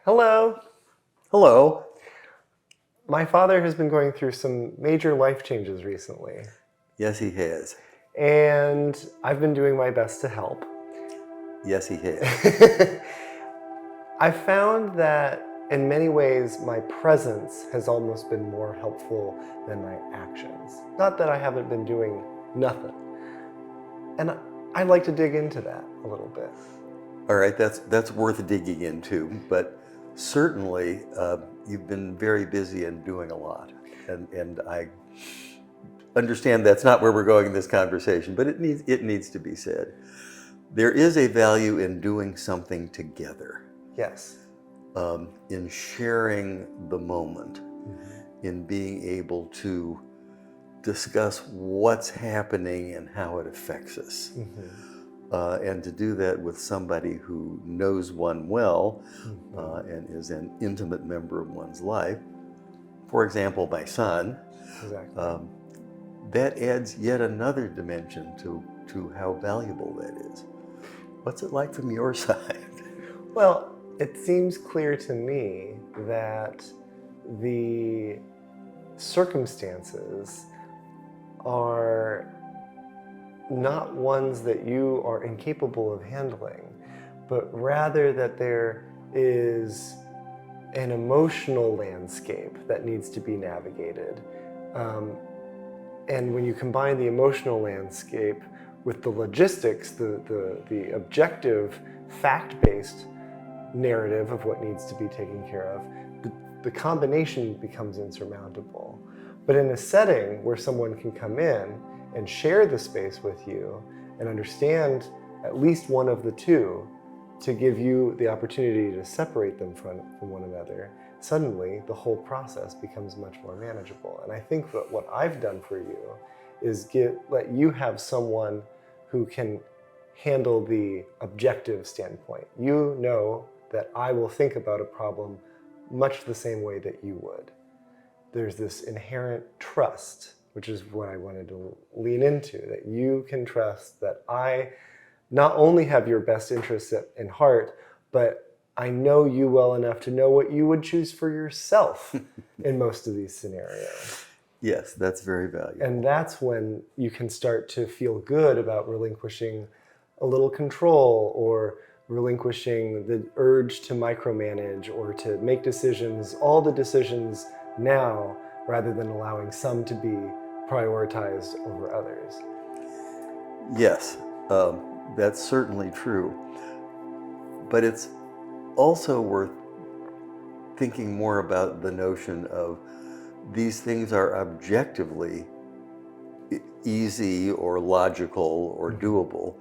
Hello. Hello. My father has been going through some major life changes recently, Yes, he has. and I've been doing my best to help. Yes, he has. I found that in many ways my presence has almost been more helpful than my actions. Not that I haven't been doing nothing. And I'd like to dig into that a little bit. All right, that's worth digging into, but certainly you've been very busy and doing a lot, and I understand that's not where we're going in this conversation, but it needs to be said. There is a value in doing something together. Yes. In sharing the moment, in being able to discuss what's happening and how it affects us. And to do that with somebody who knows one well and is an intimate member of one's life. For example, my son. Exactly. That adds yet another dimension to how valuable that is. What's it like from your side? Well, it seems clear to me that the circumstances are not ones that you are incapable of handling, but rather that there is an emotional landscape that needs to be navigated. And when you combine the emotional landscape with the logistics, the objective, fact-based narrative of what needs to be taken care of, the combination becomes insurmountable. But in a setting where someone can come in and share the space with you and understand at least one of the two to give you the opportunity to separate them from one another, suddenly the whole process becomes much more manageable. And I think that what I've done for you is let you have someone who can handle the objective standpoint. You know that I will think about a problem much the same way that you would. There's this inherent trust, which is what I wanted to lean into, that you can trust that I not only have your best interests in heart, but I know you well enough to know what you would choose for yourself in most of these scenarios. Yes, that's very valuable. And that's when you can start to feel good about relinquishing a little control or relinquishing the urge to micromanage or to make decisions, all the decisions now, rather than allowing some to be prioritized over others. Yes, that's certainly true. But it's also worth thinking more about the notion of these things are objectively easy or logical or doable,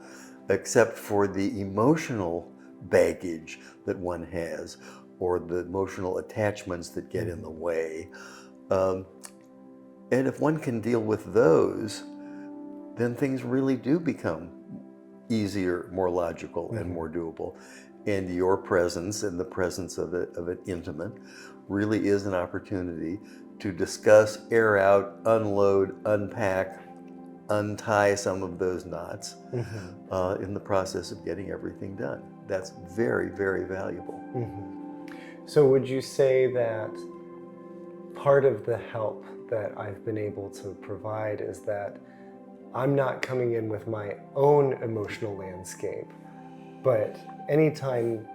except for the emotional baggage that one has or the emotional attachments that get in the way. And if one can deal with those, then things really do become easier, more logical, and more doable. And your presence and the presence of an intimate really is an opportunity to discuss, air out, unload, unpack, untie some of those knots in the process of getting everything done. That's very, very valuable. So would you say that part of the help that I've been able to provide is that I'm not coming in with my own emotional landscape, but anytime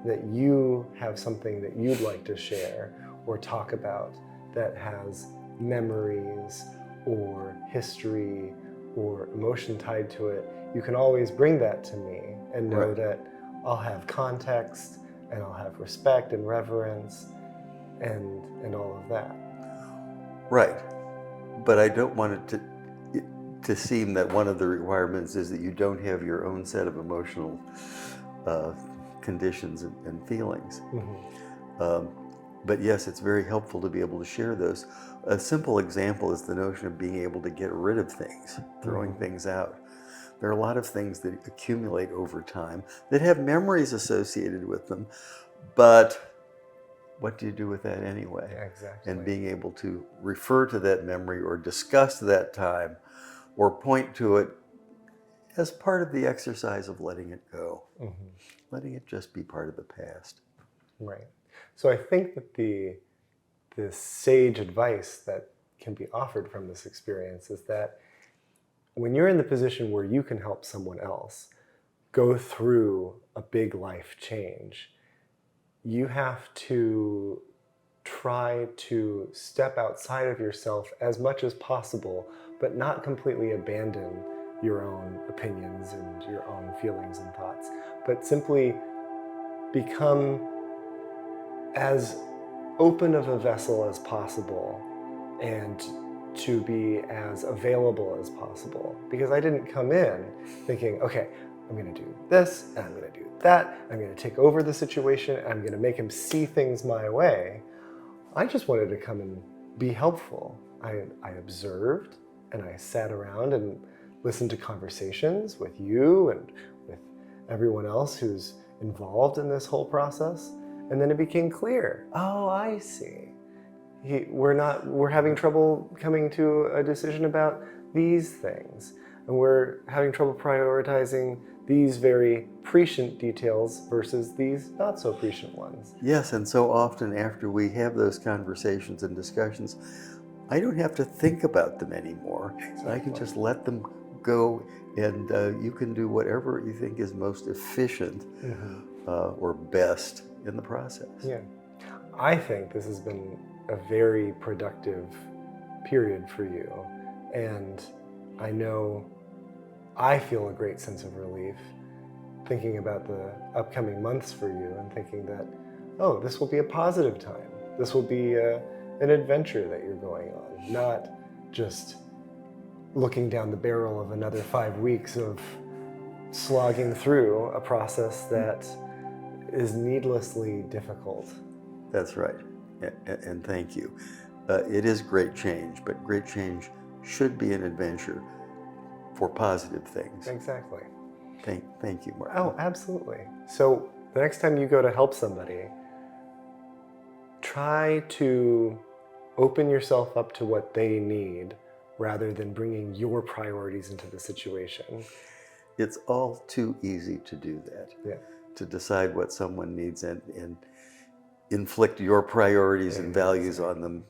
that you have something that you'd like to share or talk about that has memories or history or emotion tied to it, you can always bring that to me and know that I'll have context and I'll have respect and reverence and all of that. Right. But I don't want it to seem that one of the requirements is that you don't have your own set of emotional conditions and feelings. But yes, it's very helpful to be able to share those. A simple example is the notion of being able to get rid of things, throwing things out. There are a lot of things that accumulate over time that have memories associated with them, but what do you do with that anyway? Exactly. And being able to refer to that memory or discuss that time or point to it as part of the exercise of letting it go, letting it just be part of the past. Right. So I think that the sage advice that can be offered from this experience is that when you're in the position where you can help someone else go through a big life change, you have to try to step outside of yourself as much as possible, but not completely abandon your own opinions and your own feelings and thoughts, but simply become as open of a vessel as possible and to be as available as possible. Because I didn't come in thinking, okay, I'm going to do this, and I'm going to do that, I'm going to take over the situation, and I'm going to make him see things my way. I just wanted to come and be helpful. I observed, and I sat around and listened to conversations with you and with everyone else who's involved in this whole process. And then it became clear, oh, I see. We're having trouble coming to a decision about these things. And we're having trouble prioritizing these very prescient details versus these not so prescient ones. Yes, and so often after we have those conversations and discussions, I don't have to think about them anymore. Exactly. I can just let them go, and you can do whatever you think is most efficient or best in the process. Yeah. I think this has been a very productive period for you, and I know I feel a great sense of relief thinking about the upcoming months for you and thinking that, oh, this will be a positive time. This will be an adventure that you're going on, not just looking down the barrel of another 5 weeks of slogging through a process that is needlessly difficult. That's right, and thank you. It is great change, but great change should be an adventure for positive things. Exactly. Thank you, Mark. Oh, absolutely. So the next time you go to help somebody, try to open yourself up to what they need rather than bringing your priorities into the situation. It's all too easy to do that. Yeah. To decide what someone needs and inflict your priorities and values on them,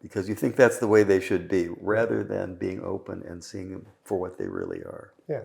because you think that's the way they should be, rather than being open and seeing them for what they really are. Yeah.